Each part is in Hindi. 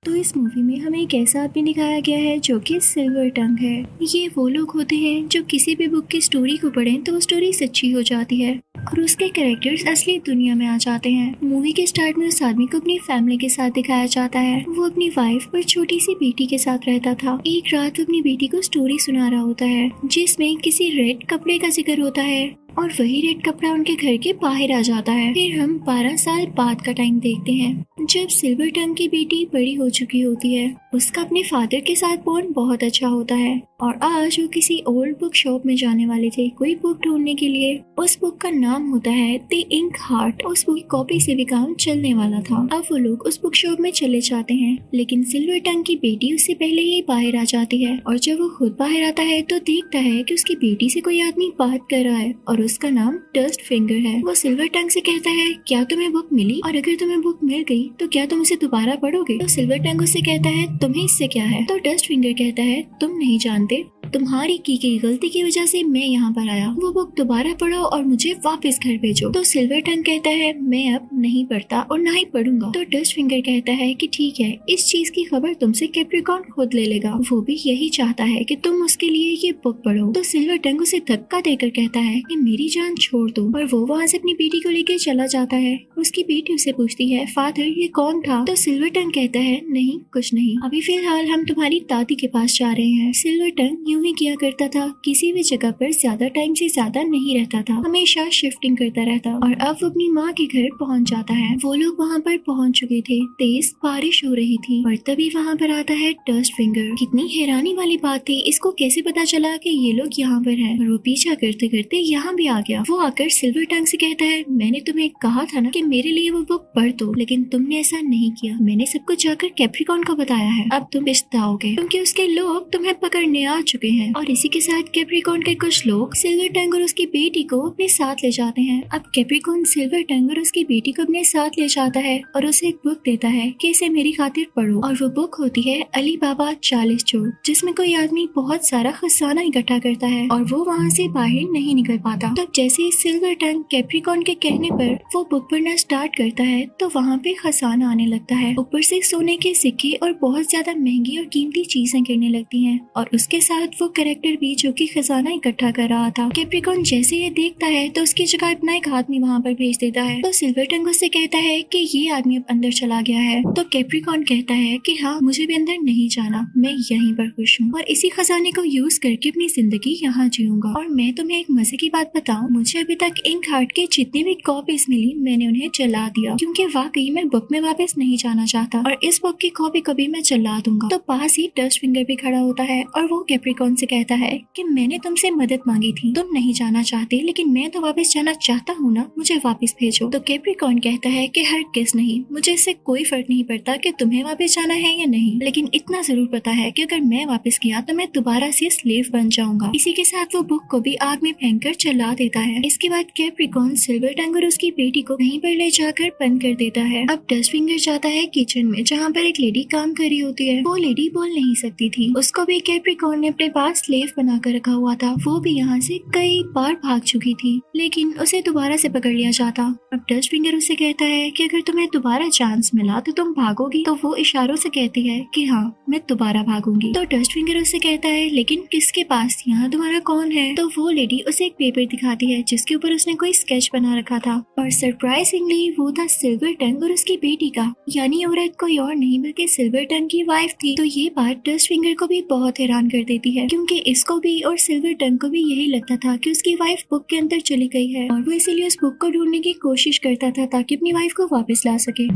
तो इस मूवी में हमें एक ऐसा आदमी दिखाया गया है जो कि सिल्वर टंग है। ये वो लोग होते हैं जो किसी भी बुक की स्टोरी को पढ़ें तो वो स्टोरी सच्ची हो जाती है और उसके कैरेक्टर्स असली दुनिया में आ जाते हैं। मूवी के स्टार्ट में उस आदमी को अपनी फैमिली के साथ दिखाया जाता है। वो अपनी वाइफ और छोटी सी बेटी के साथ रहता था। एक रात वो अपनी बेटी को स्टोरी सुना रहा होता है जिसमें किसी रेड कपड़े का जिक्र होता है और वही रेड कपड़ा उनके घर के बाहर आ जाता है। फिर हम 12 साल बाद का टाइम देखते हैं जब सिल्वर टंग की बेटी बड़ी हो चुकी होती है। उसका अपने फादर के साथ बॉन्ड बहुत अच्छा होता है और आज वो किसी ओल्ड बुक शॉप में जाने वाले थे कोई बुक ढूंढने के लिए। उस बुक का नाम होता है द इंक हार्ट। उस बुक की कॉपी से भी काम चलने वाला था। अब वो लोग उस बुक शॉप में चले जाते हैं लेकिन सिल्वर टंग की बेटी उससे पहले ही बाहर आ जाती है और जब वो खुद बाहर आता है तो देखता है कि उसकी बेटी से कोई आदमी बात कर रहा है और उसका नाम डस्ट फिंगर है। वो सिल्वर टंग से कहता है क्या तुम्हें बुक मिली, और अगर तुम्हें बुक मिल गई तो क्या तुम उसे दोबारा पढ़ोगे। तो सिल्वर टंग उससे कहता है तुम्हें इससे क्या है। तो डस्ट फिंगर कहता है तुम नहीं जानते, तुम्हारी की गई गलती की वजह से मैं यहाँ पर आया। वो बुक दोबारा पढ़ो और मुझे वापस घर भेजो। तो सिल्वर टंग कहता है मैं अब नहीं पढ़ता और ना ही पढ़ूंगा। तो डस्ट फिंगर कहता है कि ठीक है, इस चीज की खबर तुमसे कैप्रिकॉर्न खुद ले लेगा। वो भी यही चाहता है कि तुम उसके लिए ये बुक पढ़ो। तो सिल्वर टंग उसे धक्का देकर कहता है कि मेरी जान छोड़ दो और वो वहाँ से अपनी बेटी को लेकर चला जाता है। उसकी बेटी उसे पूछती है फादर ये कौन था। तो सिल्वर टंग कहता है नहीं कुछ नहीं, अभी फिलहाल हम तुम्हारी दादी के पास जा रहे हैं। सिल्वर टंग यूं ही किया करता था, किसी भी जगह पर ज्यादा टाइम से ज्यादा नहीं रहता था, हमेशा शिफ्टिंग करता रहता। और अब वो अपनी माँ के घर पहुँच जाता है। वो लोग वहाँ पर पहुँच चुके थे, तेज बारिश हो रही थी और तभी वहाँ पर आता है डस्ट फिंगर। कितनी हैरानी वाली बात थी, इसको कैसे पता चला कि ये लोग यहाँ पर हैं। और वो पीछा करते करते यहाँ भी आ गया। वो आकर सिल्वर टंग से कहता है मैंने तुम्हें कहा था ना कि मेरे लिए वो बुक पढ़ दो, लेकिन तुमने ऐसा नहीं किया। मैंने सब कुछ जाकर कैप्रिकॉर्न को बताया है, अब तुम पछताओगे क्योंकि उसके लोग तुम्हें पकड़ने आ चुके हैं। और इसी के साथ कैप्रिकॉर्न के कुछ लोग सिल्वर टंग और उसकी बेटी को अपने साथ ले जाते हैं। अब कैप्रिकॉर्न सिल्वर टंग और उसकी बेटी को अपने साथ ले जाता है और उसे एक बुक देता है कि इसे मेरी खातिर पढ़ो। और वो बुक होती है अली बाबा 40 चोर, जिसमें कोई आदमी बहुत सारा खजाना इकट्ठा करता है और वो वहाँ से बाहर नहीं निकल पाता। तब जैसे ही सिल्वर टंग कैप्रिकॉर्न के कहने पर वो बुक पढ़ना स्टार्ट करता है तो वहाँ पे खजाना आने लगता है। ऊपर से सोने के सिक्के और बहुत ज्यादा महंगी और कीमती चीजें गिरने लगती हैं और उसके साथ वो कैरेक्टर भी जो कि खजाना इकट्ठा कर रहा था। कैप्रिकॉर्न जैसे ये देखता है तो उसकी जगह अपना एक आदमी वहाँ पर भेज देता है। तो सिल्वर टंग उससे कहता है कि ये आदमी अब अंदर चला गया है। तो कैप्रिकॉर्न कहता है कि हाँ मुझे भी अंदर नहीं जाना, मैं यहीं पर खुश हूँ और इसी खजाने को यूज करके अपनी जिंदगी यहाँ जीऊंगा। और मैं तुम्हें एक मजे की बात बताऊं, मुझे अभी तक इंक हार्ट के जितनी भी कॉपीज मिली मैंने उन्हें जला दिया क्योंकि वाकई मैं बुक में वापस नहीं जाना चाहता और इस बुक की कॉपी को भी मैं जला दूंगा। तो पास ही डस्ट फिंगर भी खड़ा होता है और वो कैप्रिकॉर्न से कहता है कि मैंने तुमसे मदद मांगी थी, तुम नहीं जाना चाहते लेकिन मैं तो वापस जाना चाहता हूँ ना, मुझे वापस भेजो। तो कैप्रिकॉर्न कहता है कि हरगिज़ नहीं, मुझे इससे कोई फर्क नहीं पड़ता कि तुम्हें वापस जाना है या नहीं, लेकिन इतना जरूर पता है कि अगर मैं वापस गया तो मैं दोबारा से स्लेव बन जाऊंगा। इसी के साथ वो बुक को भी आग में फेंककर जला देता है। इसके बाद कैप्रिकॉर्न सिल्वर टंग और उसकी बेटी को कहीं पर ले जाकर बंद कर देता है। अब डस्ट फिंगर जाता है किचन में जहाँ पर एक लेडी काम कर रही होती है। वो लेडी बोल नहीं सकती थी, उसको भी कैप्रिकॉर्न ने अपने पास स्लेव बनाकर रखा हुआ था। वो भी यहाँ से कई बार भाग चुकी थी लेकिन उसे दोबारा से पकड़ लिया जाता। अब डस्ट फिंगर उससे कहता है कि अगर तुम्हें दोबारा चांस मिला तो तुम भागोगी। तो वो इशारों से कहती है कि हाँ मैं दोबारा भागूंगी। तो डस्ट फिंगर उससे कहता है लेकिन किसके पास, यहाँ तुम्हारा कौन है। तो वो लेडी उसे एक पेपर दिखाती है जिसके ऊपर उसने कोई स्केच बना रखा था और सरप्राइजिंगली वो था सिल्वर टंग और उसकी बेटी का, यानी औरत कोई और नहीं बल्कि सिल्वर टंग की वाइफ थी। तो ये बात डस्ट फिंगर को भी बहुत हैरान कर देती है क्योंकि इसको भी और सिल्वर टंग को भी यही लगता था कि उसकी वाइफ बुक के अंदर चली गई है और वो इसीलिए उस बुक को ढूंढने की कोशिश करता था ताकि अपनी वाइफ को वापस ला सके।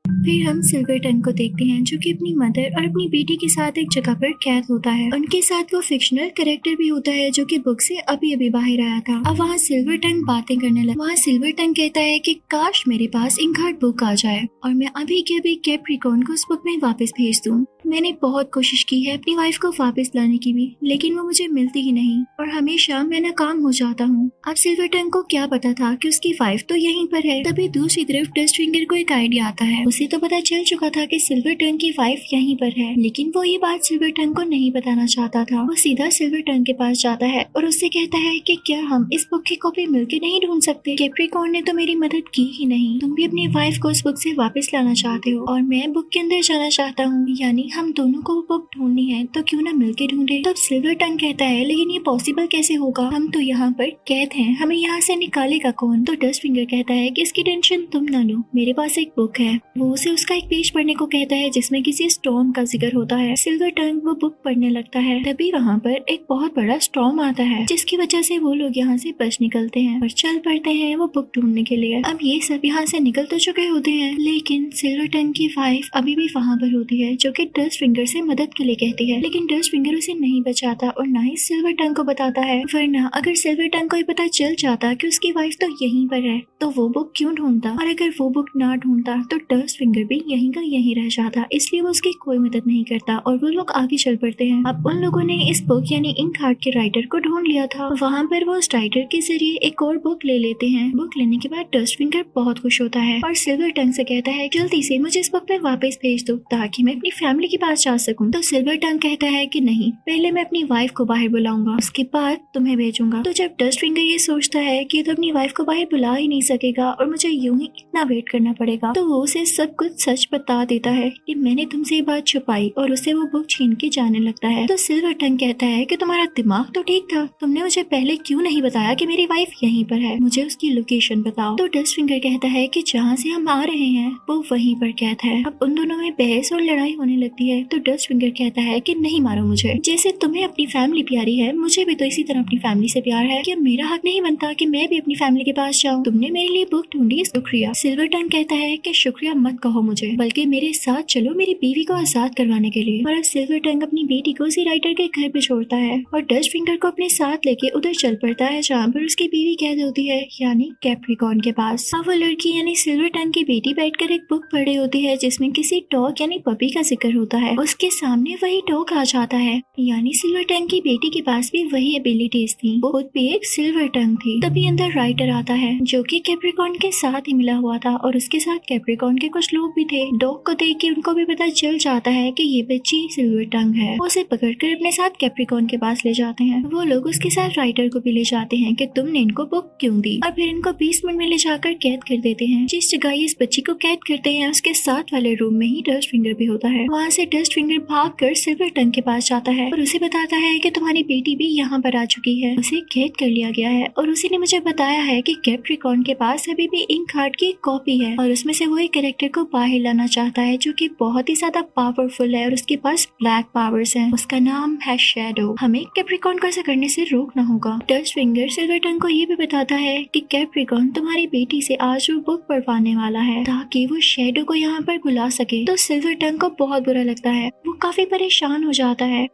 फिर हम सिल्वर टंग को देखते हैं जो कि अपनी मदर और अपनी बेटी के साथ एक जगह पर कैद होता है। उनके साथ वो फिक्शनल कैरेक्टर भी होता है जो कि बुक से अभी अभी बाहर आया था। अब वहाँ सिल्वर टंग बातें करने लगा। वहाँ सिल्वर टंग कहता है कि काश मेरे पास इंक हार्ट बुक आ जाए और मैं अभी के अभी कैप्रिकॉर्न को उस बुक में वापस भेज दूँ। मैंने बहुत कोशिश की है अपनी वाइफ को वापस लाने की भी, लेकिन वो मुझे मिलती ही नहीं और हमेशा मैं नाकाम हो जाता हूँ। अब सिल्वर टंग को क्या पता था कि उसकी वाइफ तो यहीं पर है। तभी दूसरी तरफ डस्ट फिंगर को एक आइडिया आता है। उसे तो तो पता चल चुका था कि सिल्वर टंग की वाइफ यहीं पर है, लेकिन वो ये बात सिल्वर टंग को नहीं बताना चाहता था। वो सीधा सिल्वर टंग के पास जाता है और उससे कहता है कि क्या हम इस बुक की कॉपी मिलकर नहीं ढूंढ सकते? कैप्रिकॉर्न ने तो मेरी मदद की ही नहीं, तुम भी अपनी वाइफ को उस बुक से वापस लाना चाहते हो और मैं बुक के अंदर जाना चाहता हूँ, यानी हम दोनों को वो बुक ढूंढनी है, तो क्यों ना मिलके ढूंढे। तब सिल्वर टंग कहता है लेकिन ये पॉसिबल कैसे होगा, हम तो यहाँ पर कैद हैं, हमें यहाँ से निकालेगा कौन? तो डस्ट फिंगर कहता है कि इसकी टेंशन तुम ना लो, मेरे पास एक बुक है। वो उसे उसका एक पेज पढ़ने को कहता है जिसमें किसी स्टॉर्म का जिक्र होता है। सिल्वर टंग वो बुक पढ़ने लगता है। तभी वहाँ पर एक बहुत बड़ा स्टॉर्म आता है जिसकी वजह से वो लोग यहाँ से बच निकलते हैं और चल पड़ते हैं वो बुक ढूंढने के लिए। अब ये सब यहाँ से निकल तो चुके होते हैं, लेकिन सिल्वर टंग की वाइफ अभी भी वहाँ पर होती है जो कि डस्ट फिंगर से मदद के लिए कहती है, लेकिन डस्ट फिंगर उसे नहीं बचाता और ना ही सिल्वर टंग को बताता है। वरना अगर सिल्वर टंग को ये पता चल जाता कि उसकी वाइफ तो यहीं पर है तो वो बुक क्यों ढूंढता, और अगर वो बुक ना ढूंढता तो डस्ट फिंगर भी यहीं का यहीं रह जाता। इसलिए वो उसकी कोई मदद नहीं करता और वो लोग आगे चल पड़ते हैं। अब उन लोगों ने इस बुक यानी इंक हार्ट के राइटर को ढूंढ लिया था। वहाँ पर वो उस राइटर के जरिए एक और बुक ले लेते हैं। बुक लेने के बाद डस्ट फिंगर बहुत खुश होता है और सिल्वर टंग से कहता है जल्दी से मुझे इस बुक में वापस भेज दो ताकि मैं अपनी फैमिली के पास जा सकूं। तो सिल्वर टंग कहता है कि नहीं, पहले मैं अपनी वाइफ को बाहर बुलाऊंगा, उसके बाद तुम्हें भेजूंगा। तो जब डस्ट फिंगर ये सोचता है कि तो अपनी वाइफ को बाहर बुला ही नहीं सकेगा और मुझे यूं ही इतना वेट करना पड़ेगा, तो वो उसे सब कुछ सच बता देता है कि मैंने तुमसे ये बात छुपाई और उसे वो बुक छीन के जाने लगता है। तो सिल्वर टंग कहता है कि तुम्हारा दिमाग तो ठीक था, तुमने मुझे पहले क्यों नहीं बताया कि मेरी वाइफ यहीं पर है, मुझे उसकी लोकेशन बताओ। तो डस्ट फिंगर कहता है कि जहाँ से हम आ रहे हैं वो वहीं पर कैद है। अब उन दोनों में बहस और लड़ाई होने लगती है। तो डस्ट फिंगर कहता है कि नहीं मारो मुझे, जैसे तुम्हें अपनी फैमिली प्यारी है मुझे भी तो इसी तरह अपनी फैमिली से प्यार है, क्या मेरा हक नहीं बनता कि मैं भी अपनी फैमिली के पास जाऊँ? तुमने मेरे लिए बुक ढूंढी, शुक्रिया। सिल्वर टंग कहता है कि शुक्रिया मत कहो मुझे, बल्कि मेरे साथ चलो मेरी बीवी को आजाद करवाने के लिए। और अब सिल्वर टंग अपनी बेटी को उसी राइटर के घर पे छोड़ता है और डस्ट फिंगर को अपने साथ लेके उधर चल पड़ता है जहाँ पर उसकी बीवी कैद होती है, यानी कैप्रिकॉर्न के पास। अब वो लड़की यानी सिल्वर टंग की बेटी बैठकर एक बुक पढ़ी होती है जिसमें किसी डॉग यानी पपी का जिक्र होता है। उसके सामने वही डॉग आ जाता है, यानी सिल्वर टंग की बेटी के पास भी वही एबिलिटीज थी, वो खुद भी एक सिल्वर टंग थी। तभी अंदर राइटर आता है जो कि कैप्रिकॉर्न के साथ ही मिला हुआ था और उसके साथ कैप्रिकॉर्न के कुछ लोग भी थे। डॉग को देख के उनको भी पता चल जाता है कि ये बच्ची सिल्वर टंग है। वो उसे पकड़कर अपने साथ कैप्रिकॉर्न के पास ले जाते हैं। वो लोग उसके साथ राइटर को भी ले जाते हैं कि तुमने इनको बुक क्यों दी, और फिर इनको बेसमेंट में ले जाकर कैद कर देते हैं। जिस जगह इस बच्ची को कैद करते हैं उसके साथ वाले रूम में ही डस्ट फिंगर भी होता है। वहाँ से डस्ट फिंगर भागकर सिल्वर टंग के पास जाता है और उसे बताता है कि तुम्हारी बेटी भी यहाँ पर आ चुकी है, उसे कैद कर लिया गया है और उसी ने मुझे बताया है कि कैप्रिकॉर्न के पास अभी भी इंक हार्ट की एक कॉपी है और उसमें से वो एक कैरेक्टर को बाहर लाना चाहता है जो कि बहुत ही ज्यादा पावरफुल है और उसके पास ब्लैक पावर्स हैं। उसका नाम है शैडो। हमें कैप्रिकॉर्न को ऐसा करने से रोकना होगा। डस्ट फिंगर सिल्वर टंग को ये भी बताता है कि कैप्रिकॉर्न तुम्हारी बेटी से आज वो बुक पढ़वाने वाला है ताकि वो शैडो को यहाँ पर बुला सके। तो सिल्वर टंग को बहुत बुरा लगता है, वो काफी परेशान हो जाता है।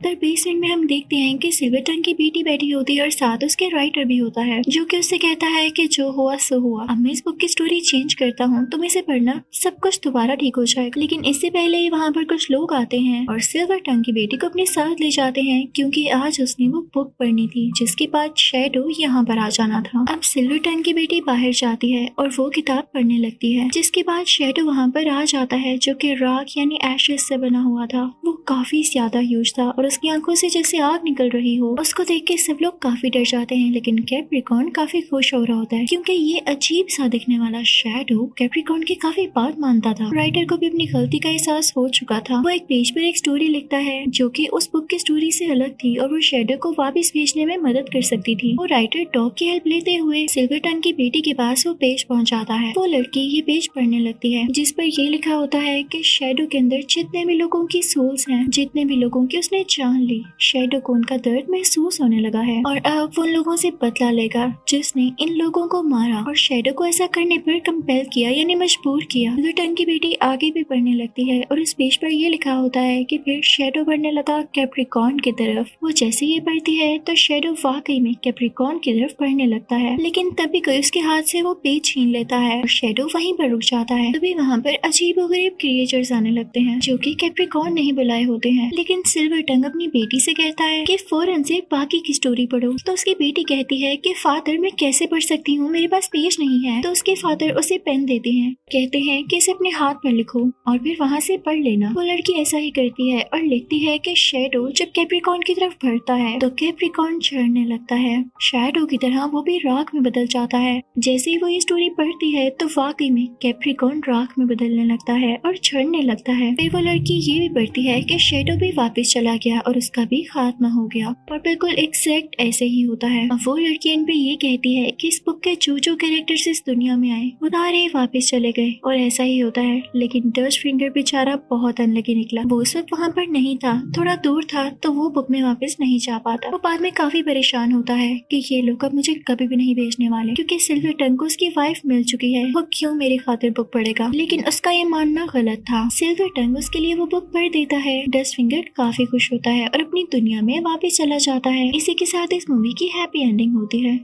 तर बेसमेंट में हम देखते हैं कि सिल्वर टंग की बेटी बैठी होती है और साथ उसके राइटर भी होता है जो कि उससे कहता है कि जो हुआ सो हुआ, अब मैं इस बुक की स्टोरी चेंज करता हूँ, तुम इसे पढ़ना, सब कुछ दोबारा ठीक हो जाएगा। लेकिन इससे पहले वहाँ पर कुछ लोग आते हैं और सिल्वर टंग की बेटी को अपने साथ ले जाते हैं क्योंकि आज उसने वो बुक पढ़नी थी जिसके बाद शैडो यहाँ पर आ जाना था। अब सिल्वर टंग की बेटी बाहर जाती है और वो किताब पढ़ने लगती है जिसके बाद शैडो वहाँ पर आ जाता है जो कि राख यानी एशेस से बना हुआ था। वो काफी ज्यादा ह्यूज था और उसकी आंखों से जैसे आग निकल रही हो। उसको देख के सब लोग काफी डर जाते हैं, लेकिन कैप्रिकॉर्न काफी खुश हो रहा होता है क्योंकि ये अजीब सा दिखने वाला शैडो कैप्रिकॉर्न की काफी बात मानता था। राइटर को भी अपनी गलती का एहसास हो चुका था। वो एक पेज पर एक स्टोरी लिखता है जो कि उस बुक की स्टोरी से अलग थी और वो शैडो को वापस भेजने में मदद कर सकती थी। वो राइटर डॉग की हेल्प लेते हुए सिल्वर टंग की बेटी के पास वो पेज पहुंचाता है। वो लड़की ये पेज पढ़ने लगती है जिस पर ये लिखा होता है कि शैडो के अंदर जितने भी लोगों की सोल्स हैं, जितने भी लोगों की उसने जान ली, शैडो को उनका दर्द महसूस होने लगा है और अब वो उन लोगों से बदला लेगा जिसने इन लोगों को मारा और शैडो को ऐसा करने पर कंपेल किया यानी मजबूर किया। सिल्वर टंग की बेटी आगे भी पढ़ने लगती है और इस पेज पर ये लिखा होता है कि फिर शैडो बढ़ने लगा कैप्रिकॉर्न की तरफ। वो जैसे ये बढ़ती है तो शैडो वाकई में कैप्रिकॉर्न की तरफ बढ़ने लगता है, लेकिन तभी कोई उसके हाथ से वो पेज छीन लेता है और शैडो वहीं पर रुक जाता है। तभी वहाँ पर अजीबोगरीब क्रिएचर्स आने लगते हैं जो कि कैप्रिकॉर्न नहीं बुलाए होते हैं, लेकिन सिल्वर टंग टंग अपनी बेटी से कहता है कि फौरन से बाकी की स्टोरी पढ़ो। तो उसकी बेटी कहती है कि फादर मैं कैसे पढ़ सकती हूँ, मेरे पास पेज नहीं है। तो उसके फादर उसे पेन देते हैं, कहते हैं कि इसे अपने हाथ पर लिखो और फिर वहाँ से पढ़ लेना। वो लड़की ऐसा ही करती है और लिखती है कि शैडो जब कैप्रिकॉर्न की तरफ बढ़ता है तो कैप्रिकॉर्न झड़ने लगता है। शैडो की तरह वो भी राख में बदल जाता है। जैसे ही वो ये स्टोरी पढ़ती है तो वाकई में कैप्रिकॉर्न राख में बदलने लगता है और झड़ने लगता है। फिर वो लड़की ये भी पढ़ती है कि शैडो भी वापस चला गया और उसका भी खात्मा हो गया और बिल्कुल एग्जैक्ट ऐसे ही होता है। अब वो लड़की इन पे ये कहती है कि इस बुक के जो कैरेक्टर्स इस दुनिया में आए वो सारे वापस चले गए और ऐसा ही होता है। लेकिन डस्ट फिंगर बेचारा बहुत अनलकी निकला। वो उस वक्त वहाँ पर नहीं था, थोड़ा दूर था, तो वो बुक में वापस नहीं जा पाता। वो बाद में काफी परेशान होता है कि ये लोग अब मुझे कभी भी नहीं भेजने वाले, क्योंकि सिल्वर टंग को उसकी वाइफ मिल चुकी है, वो क्यों मेरी खातिर बुक पढ़ेगा। लेकिन उसका ये मानना गलत था। सिल्वर टंग उसके लिए वो बुक पढ़ देता है। डस्ट फिंगर काफी खुश होता है और अपनी दुनिया में वापस चला जाता है। इसी के साथ इस मूवी की हैप्पी एंडिंग होती है।